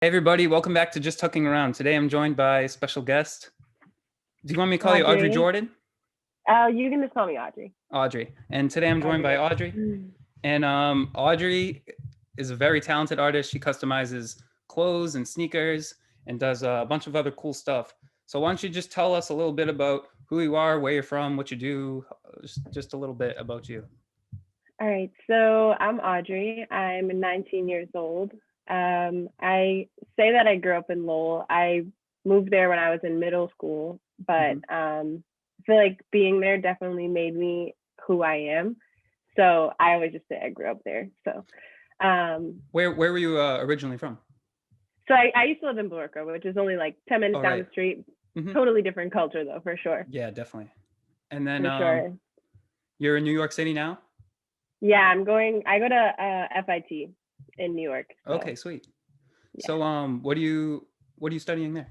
Hey everybody, welcome back to Just Tucking Around. Today I'm joined by a special guest. Do you want me to call you Audrey Audrey. Jordan? You can just call me Audrey. Audrey. And today I'm joined by Audrey. And Audrey is a very talented artist. She customizes clothes and sneakers and does a bunch of other cool stuff. So why don't you just tell us a little bit about who you are, where you're from, what you do, just a little bit about you. All right, so I'm Audrey. I'm 19 years old. I say that I grew up in Lowell. I moved there when I was in middle school, but I feel like being there definitely made me who I am. So I always just say I grew up there. So Where were you originally from? So I used to live in Blue Orca, which is only like 10 minutes down the street. Totally different culture though, for sure. Yeah, definitely. And then for sure. You're in New York City now? Yeah, I go to FIT in New York. So. Okay, sweet. Yeah. So what are you studying there?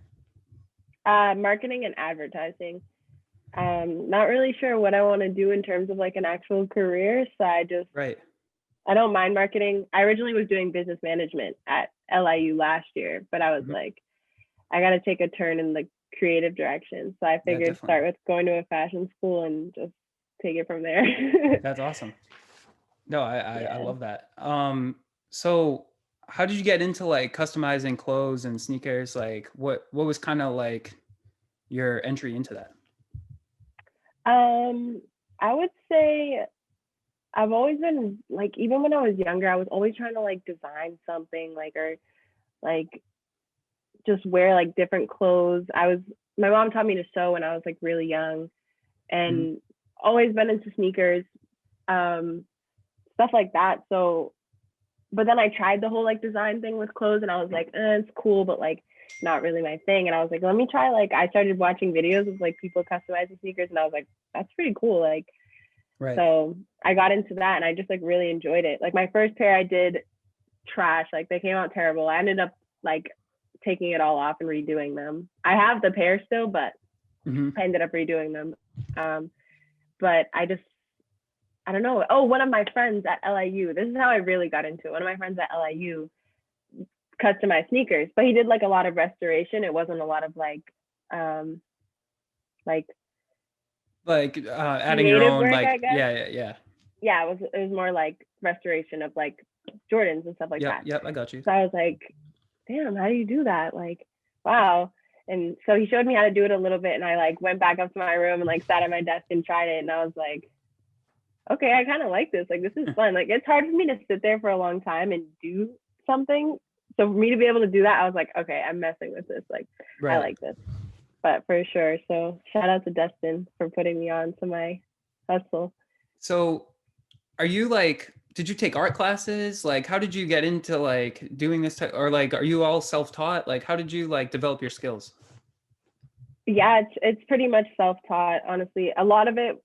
Marketing and advertising. Not really sure what I want to do in terms of like an actual career. So I don't mind marketing. I originally was doing business management at LIU last year, but I was like, I got to take a turn in the creative direction. So I figured start with going to a fashion school and just take it from there. That's awesome. No, I love that. So how did you get into like customizing clothes and sneakers? Like what was kind of like your entry into that? I would say I've always been like, even when I was younger, I was always trying to like design something or just wear like different clothes. My mom taught me to sew when I was like really young, and always been into sneakers, stuff like that. So, but then I tried the whole like design thing with clothes, and I was like, it's cool, but like not really my thing. And I was like, let me try. Like, I started watching videos of like people customizing sneakers, and I was like, that's pretty cool. Like, so I got into that, and I just like really enjoyed it. Like my first pair I did trash, like they came out terrible. I ended up like taking it all off and redoing them. I have the pair still, but I ended up redoing them. But I don't know. Oh, one of my friends at LIU, this is how I really got into it. One of my friends at LIU customized sneakers, but he did like a lot of restoration. It wasn't a lot of adding your own work, like yeah, it was more like restoration of like Jordans and stuff like that. I got you. So I was like, damn, how do you do that? Like, wow. And so he showed me how to do it a little bit, and I like went back up to my room and like sat at my desk and tried it, and I was like, okay, I kind of like this. Like, this is fun. Like, it's hard for me to sit there for a long time and do something. So for me to be able to do that, I was like, okay, I'm messing with this. Like, I like this. But for sure. So shout out to Dustin for putting me on to my hustle. So are you like, did you take art classes? Like, how did you get into like doing this type, or like, are you all self-taught? Like, how did you like develop your skills? Yeah, it's pretty much self-taught, honestly. A lot of it,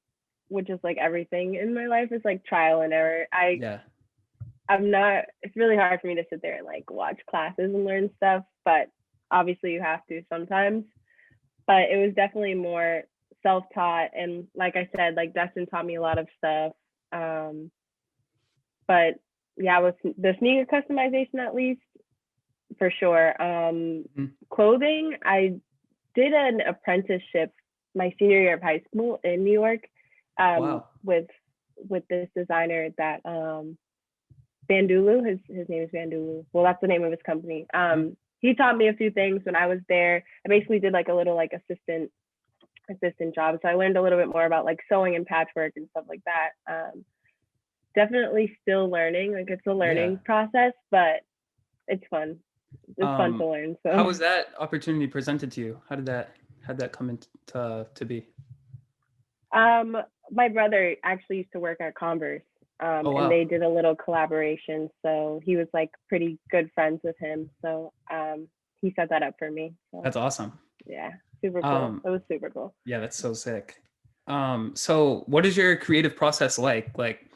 which is like everything in my life, is like trial and error. It's really hard for me to sit there and like watch classes and learn stuff, but obviously you have to sometimes. But it was definitely more self-taught, and like I said, like Dustin taught me a lot of stuff. But yeah, with the sneaker customization, at least, for sure. Clothing, I did an apprenticeship my senior year of high school in New York, with this designer that Bandulu, his name is Bandulu. Well, that's the name of his company. He taught me a few things when I was there. I basically did like a little like assistant job. So I learned a little bit more about like sewing and patchwork and stuff like that. Definitely still learning. Like, it's a learning process, but it's fun. It's fun to learn. So how was that opportunity presented to you? How did that come into to be? My brother actually used to work at Converse. And they did a little collaboration. So he was like pretty good friends with him. So he set that up for me. So, that's awesome. Yeah, super cool. It was super cool. Yeah, that's so sick. So what is your creative process like? Like,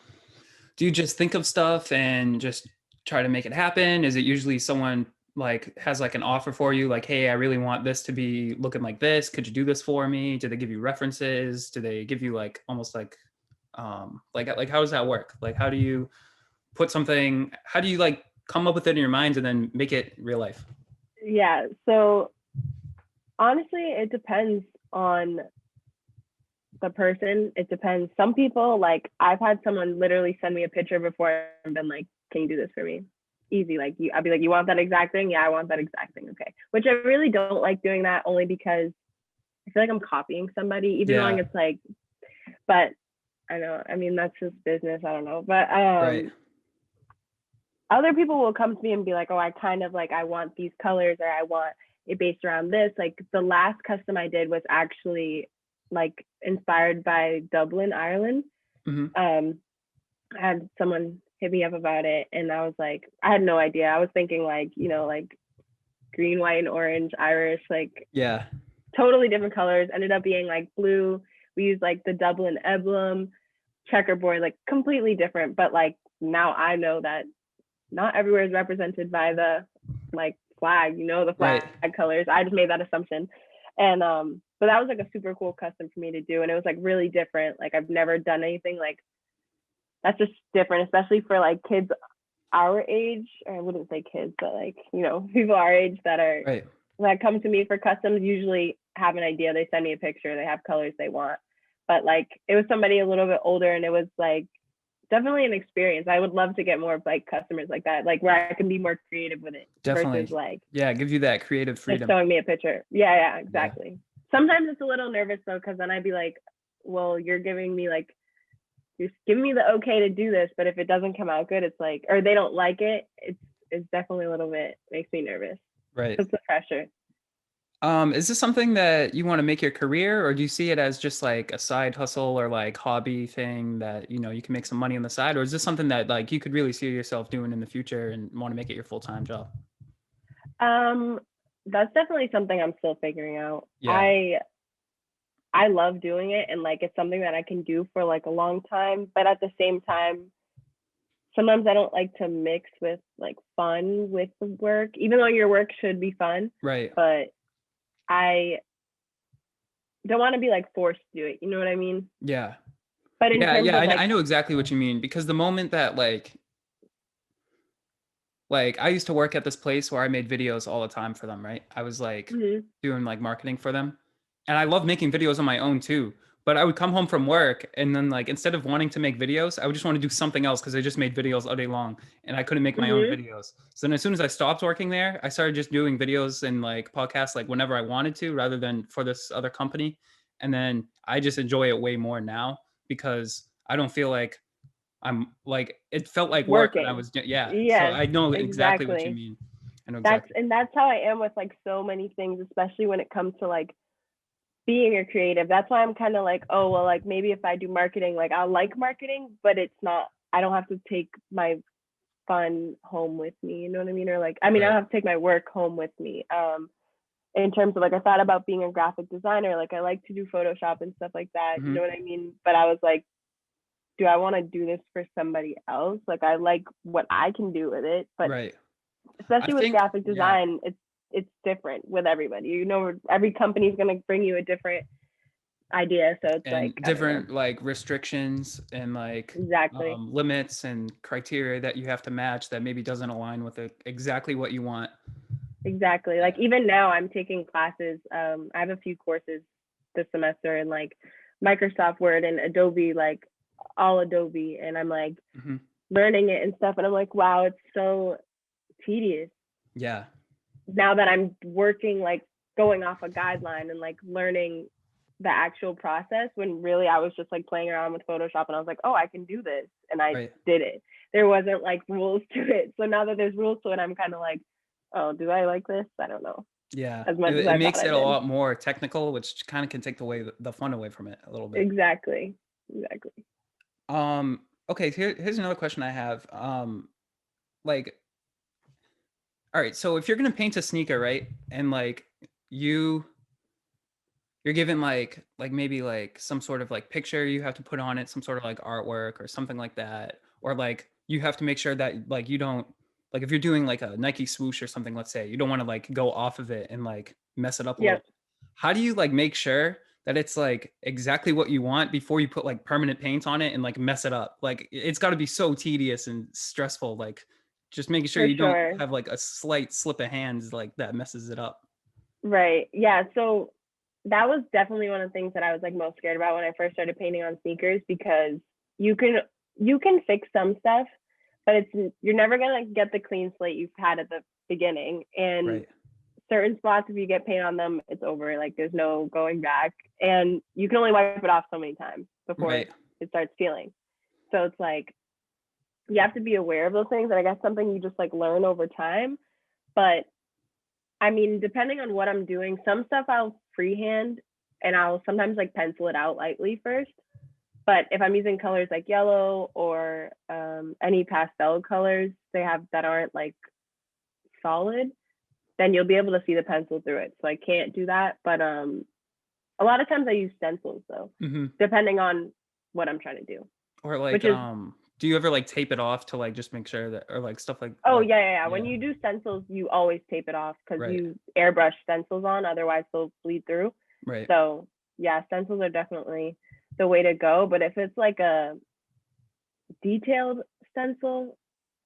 do you just think of stuff and just try to make it happen? Is it usually someone like has like an offer for you, like, hey, I really want this to be looking like this. Could you do this for me? Do they give you references? Do they give you like almost like how does that work? Like, how do you put something, how do you like come up with it in your mind and then make it real life? Yeah. So honestly, it depends on the person. It depends. Some people, like, I've had someone literally send me a picture before and been like, "Can you do this for me?" Easy. Like, I'd be like, "You want that exact thing?" "Yeah, I want that exact thing." "Okay." Which I really don't like doing that, only because I feel like I'm copying somebody, even though Yeah. it's like, but I know. I mean, that's just business. I don't know. But Right. other people will come to me and be like, "Oh, I kind of like, I want these colors, or I want it based around this." Like, the last custom I did was actually like inspired by Dublin, Ireland. Hmm. Um, I had someone hit me up about it, and I was like, I had no idea. I was thinking like, like green, white, and orange, Irish, like Yeah. totally different colors. Ended up being like blue. We used like the Dublin emblem, checkerboard, like completely different. But like now I know that not everywhere is represented by the like flag, the flag Right. colors. I just made that assumption. And but that was like a super cool custom for me to do. And it was like really different. Like, I've never done anything like that's just different, especially for like kids our age, or I wouldn't say kids, but like, people our age Right. that come to me for customs usually have an idea. They send me a picture, they have colors they want. But like, it was somebody a little bit older, and it was like definitely an experience. I would love to get more of like customers like that, like where I can be more creative with it versus Definitely. like Yeah. It gives you that creative just freedom. showing me a picture. Yeah, Yeah. exactly. Sometimes it's a little nervous though, because then I'd be like, well, you're giving me like, you're giving me the okay to do this, but if it doesn't come out good, it's like, or they don't like it, it's definitely a little bit, makes me nervous. Right. It's the pressure. Is this something that you want to make your career, or do you see it as just like a side hustle or like hobby thing that, you can make some money on the side? Or is this something that like you could really see yourself doing in the future and want to make it your full-time job? Um, that's definitely something I'm still figuring out. Yeah. I love doing it, and like it's something that I can do for like a long time, but at the same time, sometimes I don't like to mix with like fun with the work, even though your work should be fun, Right. but I don't want to be like forced to do it. You know what I mean? Yeah. But in Yeah. terms Yeah. of I like, know exactly what you mean, because the moment that like I used to work at this place where I made videos all the time for them, right? I was like mhm, doing like marketing for them. And I love making videos on my own too. But I would come home from work and then like instead of wanting to make videos, I would just want to do something else because I just made videos all day long and I couldn't make my own mhm, videos. So then as soon as I stopped working there, I started just doing videos and like podcasts like whenever I wanted to rather than for this other company. And then I just enjoy it way more now because I don't feel like I'm like it felt like work when I working. was yeah. So Yes, I know exactly what you exactly. mean. I know That's exactly. and that's how I am with like so many things, especially when it comes to like being a creative. That's why I'm kind of like, oh, well, like maybe if I do marketing, like I'll like marketing, but it's not, I don't have to take my fun home with me. You know what I mean? Or like, I mean, I Right. don't have to take my work home with me. In terms of like, I thought about being a graphic designer. Like, I like to do Photoshop and stuff like that. You Hmm. know what I mean? But I was like, do I want to do this for somebody else? Like, I like what I can do with it, but Right. I especially with think, graphic yeah. design, it's different with everybody. Every company's gonna bring you a different idea. So it's And like, I don't know. different like restrictions and like Exactly. limits and criteria that you have to match that maybe doesn't align with exactly what you want. Exactly. Like, even now I'm taking classes. I have a few courses this semester in like Microsoft Word and Adobe, like all Adobe. And I'm like Hmm. learning it and stuff. And I'm like, wow, it's so tedious Yeah. now that I'm working, like going off a guideline and like learning the actual process, when really I was just like playing around with Photoshop and I was like, oh, I can do this. And I Right. did it. There wasn't like rules to it. So now that there's rules to it, I'm kind of like, oh, do I like this? I don't know Yeah. as much as It I thought makes I it a did. lot more technical, which kind of can take away the fun away from it a little bit. Exactly. Exactly. Okay, here's another question I have. Like, all right, so if you're gonna paint a sneaker, right? And like you you're given like maybe like some sort of like picture you have to put on it, some sort of like artwork or something like that. Or like you have to make sure that like you don't like if you're doing like a Nike swoosh or something, let's say, you don't want to like go off of it and like mess it up a little Yep. bit. How do you like make sure that it's like exactly what you want before you put like permanent paint on it and like mess it up? Like it's got to be so tedious and stressful. Like just making sure For you don't sure. have like a slight slip of hands like that messes it up. Right. Yeah. So that was definitely one of the things that I was like most scared about when I first started painting on sneakers, because you can you can fix some stuff, but you're never gonna get the clean slate you've had at the beginning. And Right. certain spots, if you get paint on them, it's over. Like there's no going back, and you can only wipe it off so many times before Right. it starts peeling. So it's like you have to be aware of those things, and I guess something you just like learn over time. But I mean, depending on what I'm doing, some stuff I'll freehand and I'll sometimes like pencil it out lightly first. But if I'm using colors like yellow or any pastel colors they have that aren't like solid, then you'll be able to see the pencil through it. So I can't do that. But a lot of times I use stencils though, Hmm. depending on what I'm trying to do, Or like, which is, do you ever like tape it off to like just make sure that, or like stuff oh, like yeah, that? yeah, yeah. When Yeah. you do stencils, you always tape it off because Right. you airbrush stencils on, otherwise they'll bleed through. Right. So yeah, stencils are definitely the way to go. But if it's like a detailed stencil,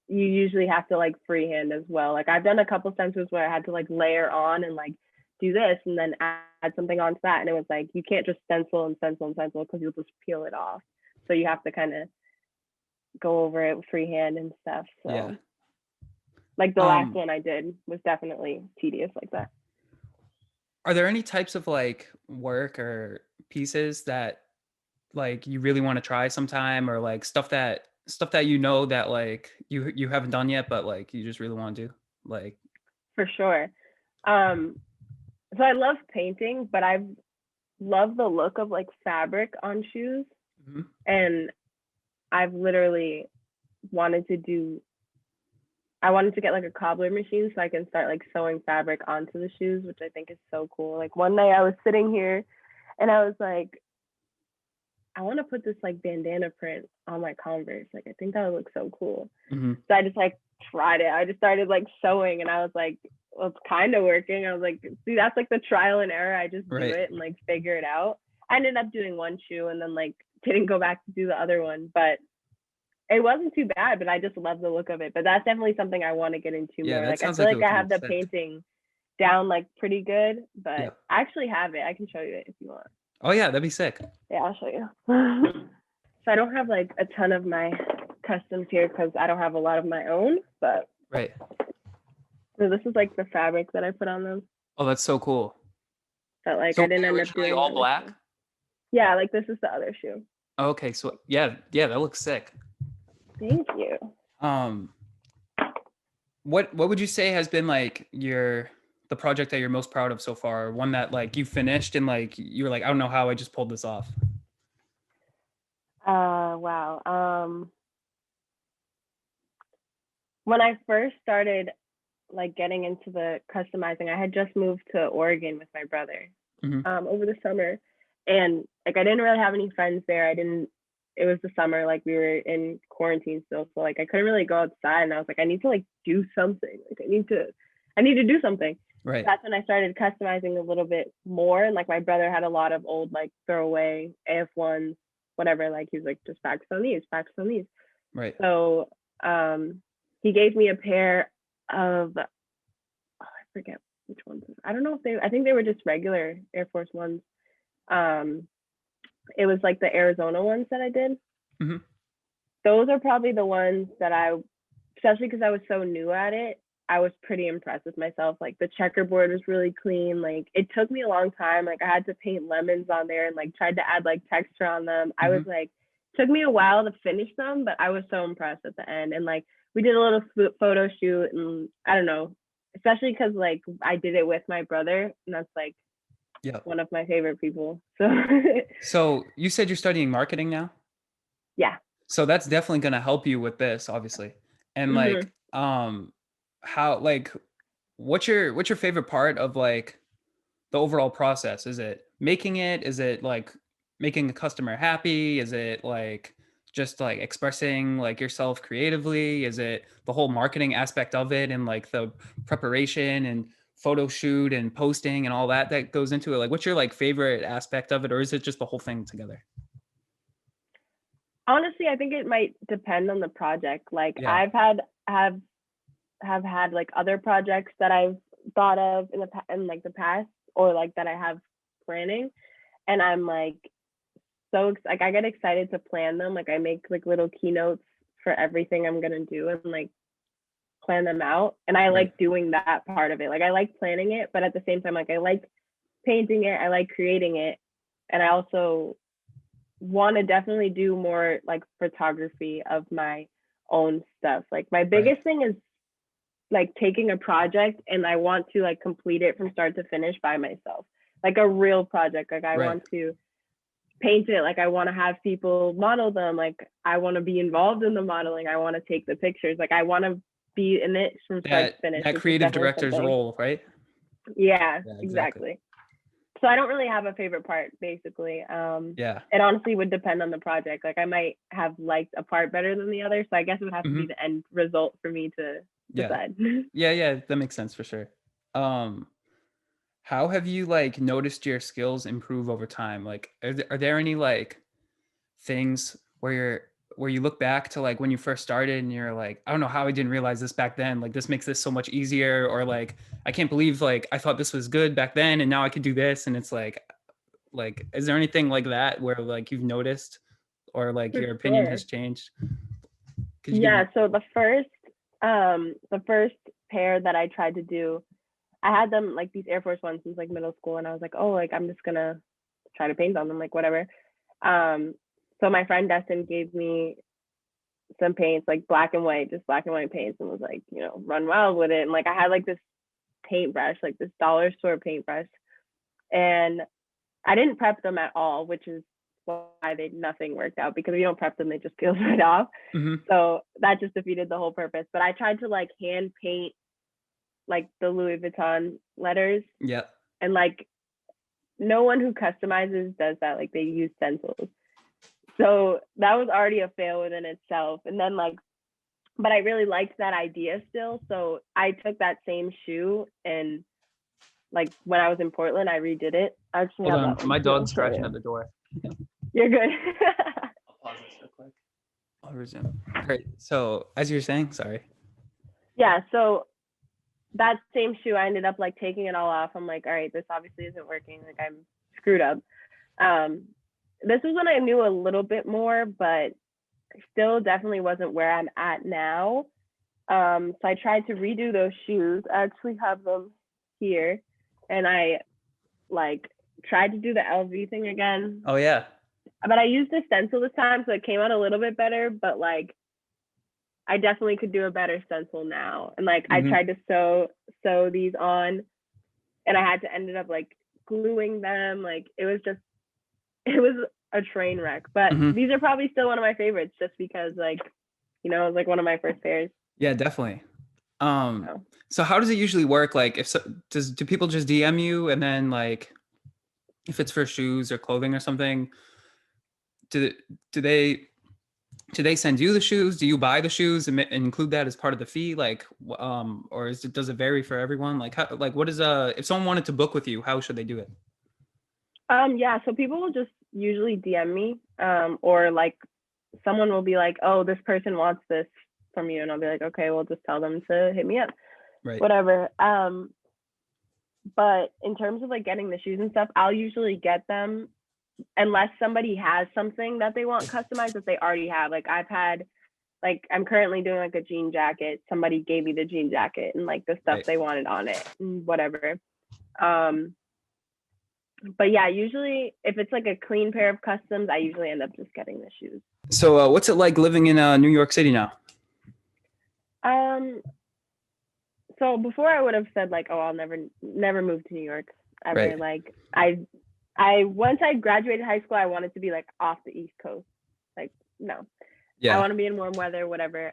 you usually have to like freehand as well. Like I've done a couple stencils where I had to like layer on and like do this and then add something onto that. And it was like, you can't just stencil and stencil and stencil because you'll just peel it off. So you have to kind of go over it freehand and stuff. Yeah. So like the last Um, one I did was definitely tedious like that. are there any types of like work or pieces that like you really want to try sometime, or like stuff that you know that like you haven't done yet but like you just really want to do? Like, For sure. Um, so I love painting, but I've loved the look of like fabric on shoes. mhm. And I've literally wanted to do, I wanted to get like a cobbler machine so I can start like sewing fabric onto the shoes, which I think is so cool. Like one night I was sitting here and I was like, I want to put this like bandana print on my Converse. Like I think that would look so cool. Mhm. So I just like tried it. I just started like sewing and I was like, well, it's kind of working. I was like, see, that's like the trial and error. I just do Right. it and like figure it out. I ended up doing one shoe and then like didn't go back to do the other one, but it wasn't too bad. But I just love the look of it. But that's definitely something I want to get into Yeah, more. that Like I sounds feel like it like I would be have the sick. painting down like pretty good, Yeah. but I actually have it. I can show you it if you want. Oh yeah, that'd be sick. Yeah, I'll show you. So I don't have like a ton of my customs here because I don't have a lot of my own, but Right. so this is like the fabric that I put on them. Oh, that's so cool. That like So I were didn't they end up originally doing the all other black? shoe. Yeah, like this is the other shoe. Okay, so yeah, yeah, that looks sick. Thank you. Um, what would you say has been like the project that you're most proud of so far? One that like you finished and like you were like, I don't know how I just pulled this off. Wow. When I first started like getting into the customizing, I had just moved to Oregon with my brother Hmm. over the summer, and like I didn't really have any friends there. I didn't. It was the summer, like we were in quarantine still, so like I couldn't really go outside, and I was like, I need to like do something. Like I need to do something. Right. That's when I started customizing a little bit more, and like my brother had a lot of old like throwaway AF1s, whatever. Like he was like, just practice on these, practice on these. Right. So he gave me a pair of, oh, I forget which ones. I don't know if I think they were just regular Air Force Ones. Um, it was like the Arizona ones that I did. Hmm. Those are probably the ones that especially because I was so new at it, I was pretty impressed with myself. Like the checkerboard was really clean. Like it took me a long time. Like I had to paint lemons on there and like tried to add like texture on them. I was Hmm. like, took me a while to finish them, but I was so impressed at the end. And like we did a little photo shoot, and I don't know, especially because like I did it with my brother, and that's like Yeah. one of my favorite people. So So you said you're studying marketing now? yeah. So that's definitely going to help you with this, obviously. And Mm-hmm. like, how like, what's your favorite part of like the overall process? Is it making it? Is it like making the customer happy? Is it like just like expressing like yourself creatively? Is it the whole marketing aspect of it and like the preparation and photo shoot and posting and all that goes into it? Like, what's your like favorite aspect of it, or is it just the whole thing together? Honestly, I think it might depend on the project. Like Yeah. have have had like other projects that I've thought of in like the past, or like that I have planning, and I'm like like I get excited to plan them. Like I make like little keynotes for everything I'm gonna do and like plan them out. And I Right. like doing that part of it. Like I like planning it, but at the same time, like I like painting it, I like creating it. And I also want to definitely do more like photography of my own stuff. Like my Right. biggest thing is like taking a project and I want to like complete it from start to finish by myself. Like a real project. Like I Right. want to paint it, like I want to have people model them, like I want to be involved in the modeling, I want to take the pictures, like I want to be in it from start to finish, That which is creative definitely director's something. role, right? Yeah, Yeah, exactly. exactly. So I don't really have a favorite part, basically. Yeah. It honestly would depend on the project. Like I might have liked a part better than the other, so I guess it would have to Hmm. be the end result for me to Yeah. decide. Yeah, that makes sense for sure. Um, how have you like noticed your skills improve over time? Like, are there any like things where you look back to like when you first started and you're like, I don't know how I didn't realize this back then. Like this makes this so much easier, or like I can't believe like I thought this was good back then and now I could do this. And it's like is there anything like that where like you've noticed or like For your opinion sure. has changed? Could you give Yeah, an so example? the first pair that I tried to do, I had them like these Air Force Ones since like middle school, and I was like, oh, like I'm just gonna try to paint on them, like whatever. Um, so my friend Destin gave me some paints, like black and white, just black and white paints, and was like, run wild with it. And like I had like this paintbrush, like this dollar store paintbrush, and I didn't prep them at all, which is why nothing worked out, because if you don't prep them, they just peel right off. Mm-hmm. So that just defeated the whole purpose. But I tried to like hand paint like the Louis Vuitton letters, Yeah. and like no one who customizes does that. Like they use stencils. So that was already a fail within itself. And then like, but I really liked that idea still. So I took that same shoe, and like when I was in Portland, I redid it. I actually Hold have on. that one My too. I'll dog's show scratching at you. the door. You're good. I'll pause this real quick. I'll resume. All right. So as you were saying, sorry. Yeah. So that same shoe, I ended up like taking it all off. I'm like, all right, this obviously isn't working. Like I'm screwed up. Um, this was when I knew a little bit more, but still definitely wasn't where I'm at now. So I tried to redo those shoes. I actually have them here, and I like tried to do the LV thing again, Oh yeah. but I used a stencil this time, so it came out a little bit better. But like, I definitely could do a better stencil now. And like, I Mm-hmm. tried to sew these on, and I had to ended up like gluing them. Like it was a train wreck. But Mm-hmm. these are probably still one of my favorites, just because like, it was like one of my first pairs. Yeah, definitely. Um, So. so how does it usually work? Like if do people just DM you and then like if it's for shoes or clothing or something, do do they do they send you the shoes? Do you buy the shoes and include that as part of the fee? Like, or does it vary for everyone? Like, like what is if someone wanted to book with you, how should they do it? Yeah, so people will just usually DM me, or like someone will be like, "Oh, this person wants this from you," and I'll be like, "Okay, well, just tell them to hit me up, Right. whatever." But in terms of like getting the shoes and stuff, I'll usually get them unless somebody has something that they want customized that they already have. Like I've had, like I'm currently doing like a jean jacket. Somebody gave me the jean jacket and like the stuff Right. they wanted on it, and whatever. Um, but yeah, usually if it's like a clean pair of customs, I usually end up just getting the shoes. So, what's it like living in New York City now? Um, so before I would have said like, oh, I'll never move to New York ever. Right. Like I once I graduated high school, I wanted to be like off the East Coast. Like no, I Yeah. want to be in warm weather, whatever.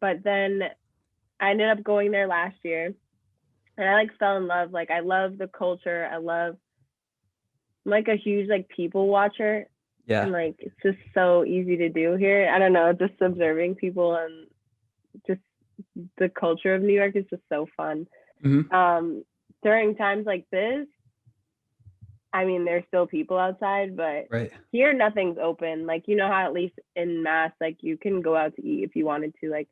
But then I ended up going there last year, and I like fell in love. Like I love the culture. I'm like a huge like people watcher, Yeah. and like it's just so easy to do here. I don't know, just observing people and just the culture of New York is just so fun. Mm-hmm. During times like this, I mean, there's still people outside, but Right. here nothing's open. Like, you know how at least in Mass, like you can go out to eat if you wanted to. Like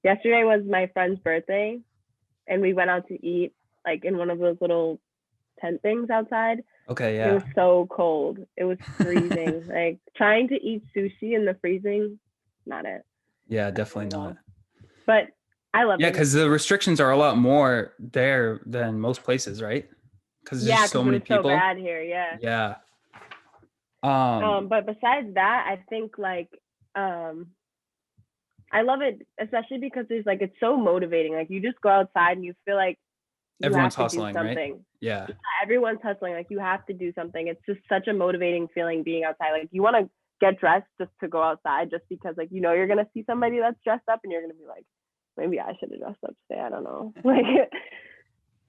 Yesterday was my friend's birthday, and we went out to eat like in one of those little tent things outside. Okay, It yeah. was so cold. It was freezing. Like trying to eat sushi in the freezing, not it. Yeah, Not definitely doing not. well. But I love Yeah, it. because the restrictions are a lot more there than most places, right? Because there's Yeah, just so because it many was so people. bad here. Yeah. Yeah. Um, But besides that, I think like um I love it, especially because there's like it's so motivating. Like you just go outside and you feel like you everyone's have to do hustling, right? something. Yeah. Yeah, everyone's hustling. Like you have to do something. It's just such a motivating feeling being outside. Like you want to get dressed just to go outside, just because like you're gonna see somebody that's dressed up and you're gonna be like, maybe I should have dressed up today. I don't know. Like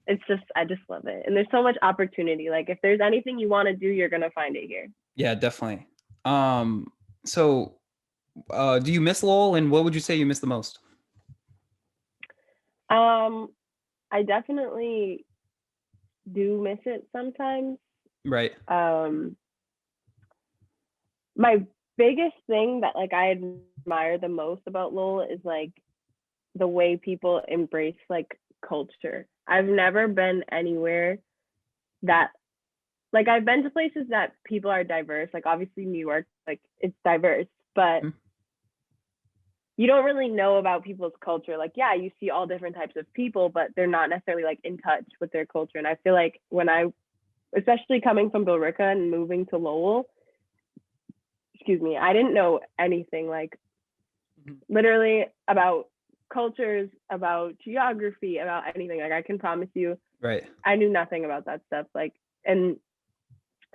it's just I just love it. And there's so much opportunity. Like if there's anything you want to do, you're gonna find it here. Yeah, definitely. So do you miss Lowell, and what would you say you miss the most? Um, I definitely do miss it sometimes. Right. Um, my biggest thing that like I admire the most about Lowell is like the way people embrace like culture. I've never been anywhere that like I've been to places that people are diverse. Like obviously New York, like it's diverse, but Mhm. you don't really know about people's culture. Like, yeah, you see all different types of people, but they're not necessarily like in touch with their culture. And I feel like when especially coming from Billerica and moving to Lowell, excuse me, I didn't know anything like literally about cultures, about geography, about anything. Like I can promise you, Right. I knew nothing about that stuff. Like, and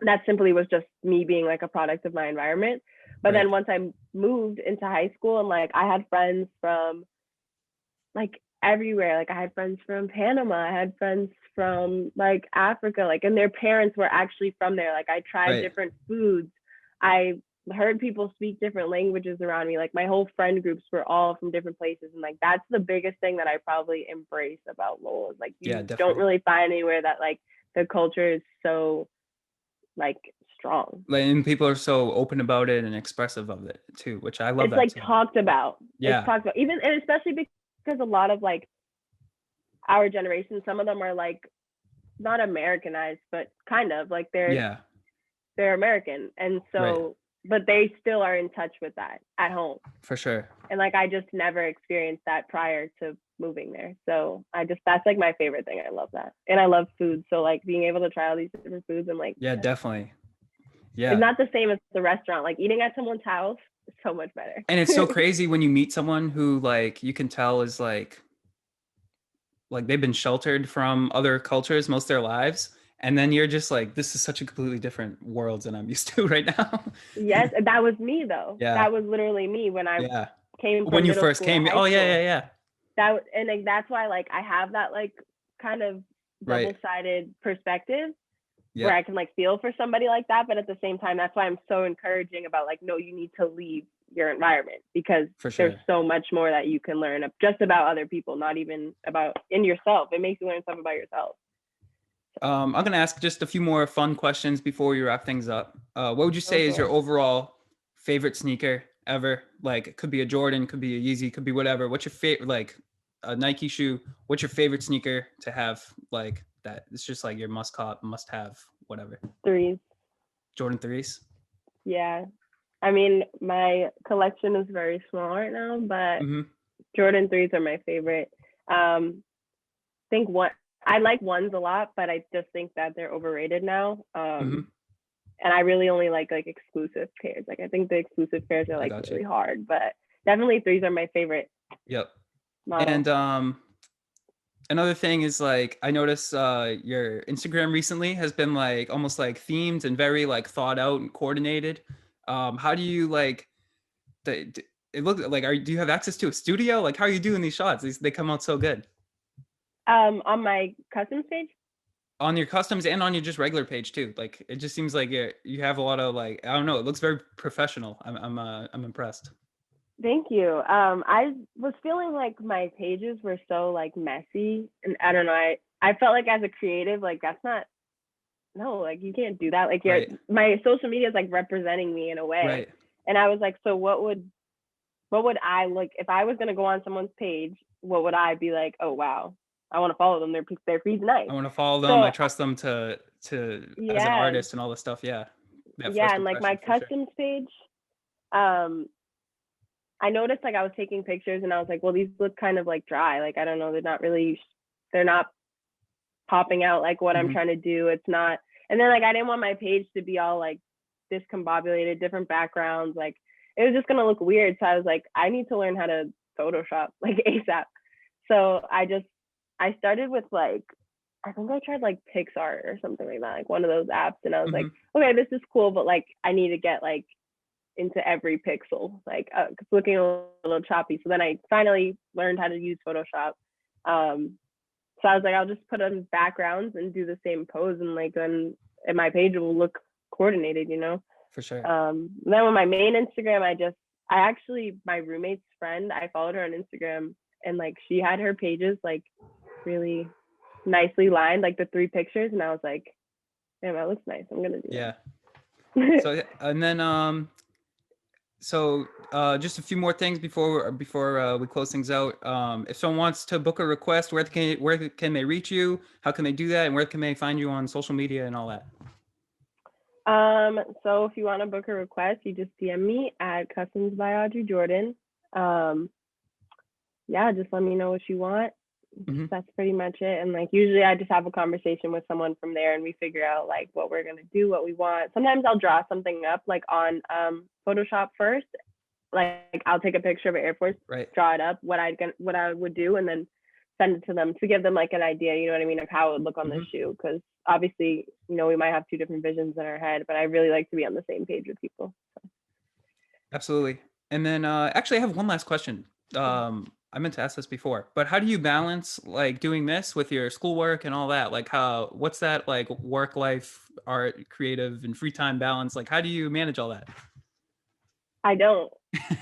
that simply was just me being like a product of my environment. But Right. then once I moved into high school and like I had friends from like everywhere. Like I had friends from Panama, I had friends from like Africa, like and their parents were actually from there. Like I tried Right. different foods. I heard people speak different languages around me. Like my whole friend groups were all from different places. And like that's the biggest thing that I probably embrace about Lowell is like Yeah, you don't definitely. really find anywhere that like the culture is so like strong. Like, and people are so open about it and expressive of it too, which I love It's that like too. talked about. It's Yeah. talked about. Even and especially because a lot of like our generation, some of them are like not Americanized, but kind of like Yeah. they're American, and Right. so but they still are in touch with that at home, For sure. and like I just never experienced that prior to moving there. So I just that's like my favorite thing. I love that, and I love food. So like being able to try all these different foods and like Yeah, definitely. it's Yeah. not the same as the restaurant. Like eating at someone's house is so much better. And it's so crazy when you meet someone who like you can tell is like they've been sheltered from other cultures most of their lives. And then you're just like, this is such a completely different world than I'm used to right now. Yes, that was me though. Yeah. That was literally me when I Yeah. came When from you middle first school to came, high oh yeah, school. yeah, yeah. That and like that's why like I have that like kind of Right. double-sided perspective where I Yep. can like feel for somebody like that, but at the same time that's why I'm so encouraging about like no, you need to leave your environment because For there's sure. so much more that you can learn just about other people, not even about in yourself. It makes you learn stuff about yourself. I'm gonna ask just a few more fun questions before we wrap things up. What would you Go say is for your it. overall favorite sneaker ever? Like, it could be a Jordan, could be a Yeezy, could be whatever. What's your favorite, like a Nike shoe? What's your favorite sneaker to have? Like that? It's just like your must cop, must have, whatever. Threes. Jordan threes. Yeah. I mean, my collection is very small right now, but Mm-hmm. Jordan threes are my favorite. Think one I like ones a lot, but I just think that they're overrated now. Mm-hmm. And I really only like exclusive pairs. Like I think the exclusive pairs are I like got you. really hard, but definitely threes are my favorite Yep. model. And another thing is like I noticed your Instagram recently has been like almost like themed and very like thought out and coordinated. How do you like it look like do you have access to a studio? Like how are you doing these shots? They come out so good. On my customs page. On your customs and on your just regular page too. Like it just seems like you have a lot of like I don't know, it looks very professional. I'm impressed. Thank you. I was feeling like my pages were so like messy, and I don't know. I felt like as a creative, like that's not no, like you can't do that. Like Right. my social media is like representing me in a way, Right. and I was like, so what would what would I like if I was gonna go on someone's page? What would I be like? Oh wow, I want to follow them. Their feed's nice. I want to follow them. I So trust them to as an yeah, artist and all this stuff. Yeah. That yeah, first and like my impression for sure. customs page, um, I noticed like I was taking pictures and I was like, well, these look kind of like dry. Like I don't know, they're not popping out like what I'm trying to do. It's not, and then like I didn't want my page to be all like discombobulated, different backgrounds. Like it was just gonna look weird. So I was like, I need to learn how to Photoshop like ASAP. So I started with like, I think I tried like PixArt or something like that, like one of those apps. And I was like, okay, this is cool, but like I need to get like into every pixel, like it's looking a little choppy. So then I finally learned how to use Photoshop. So I was like, I'll just put on backgrounds and do the same pose, and like then and my page will look coordinated, you know. For sure. Then with my main Instagram, I actually my roommate's friend, I followed her on Instagram, and like she had her pages like really nicely lined, like the 3 pictures, and I was like, damn, that looks nice. I'm gonna do that. So and then so just a few more things before we close things out. If someone wants to book a request, where can they reach you? How can they do that? And where can they find you on social media and all that? So if you want to book a request, you just DM me at Customs by Audrey Jordan. Yeah, just let me know what you want. That's pretty much it. And like usually I just have a conversation with someone from there and we figure out like what we're gonna do, what we want. Sometimes I'll draw something up like on Photoshop first. Like I'll take a picture of an Air Force, draw it up, what I would do, and then send it to them to give them like an idea, you know what I mean, of how it would look on the shoe. Because obviously, you know, we might have 2 different visions in our head, but I really like to be on the same page with people. So. Absolutely. And then actually I have one last question. I meant to ask this before, but how do you balance like doing this with your schoolwork and all that? Like what's that like work life, art, creative and free time balance? Like how do you manage all that? I don't.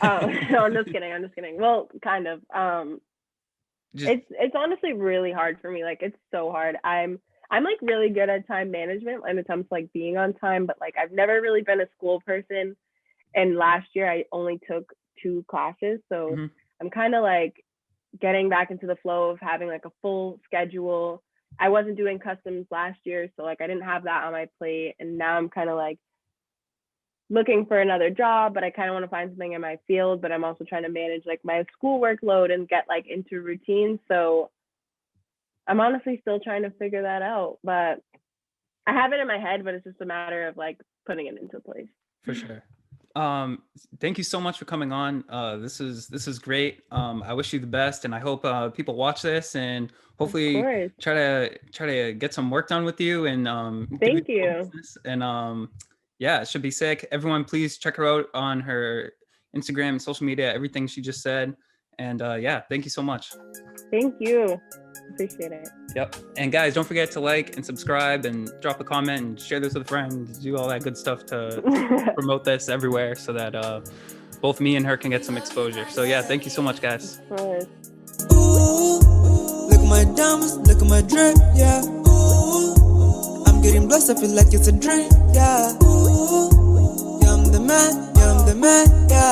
No, I'm just kidding. Well, kind of. It's honestly really hard for me. Like it's so hard. I'm like really good at time management when it comes to like being on time, but like I've never really been a school person. And last year I only took 2 classes. So I'm kind of like getting back into the flow of having like a full schedule. I wasn't doing customs last year, so like I didn't have that on my plate. And now I'm kind of like looking for another job, but I kind of want to find something in my field, but I'm also trying to manage like my school workload and get like into routine. So I'm honestly still trying to figure that out, but I have it in my head, but it's just a matter of like putting it into place. For sure. Thank you so much for coming on. This is great. I wish you the best, and I hope people watch this and hopefully try to get some work done with you. And thank you. And yeah, it should be sick. Everyone, please check her out on her Instagram and social media. Everything she just said. And yeah, thank you so much. Thank you. Appreciate it. Yep. And guys, don't forget to like and subscribe and drop a comment and share this with a friend, do all that good stuff to promote this everywhere so that both me and her can get some exposure. So yeah, thank you so much, guys. Ooh, look at my diamonds, look at my drip, yeah. Ooh, I'm getting blessed, I feel like it's a dream, yeah. Ooh, yeah, I'm the man, yeah.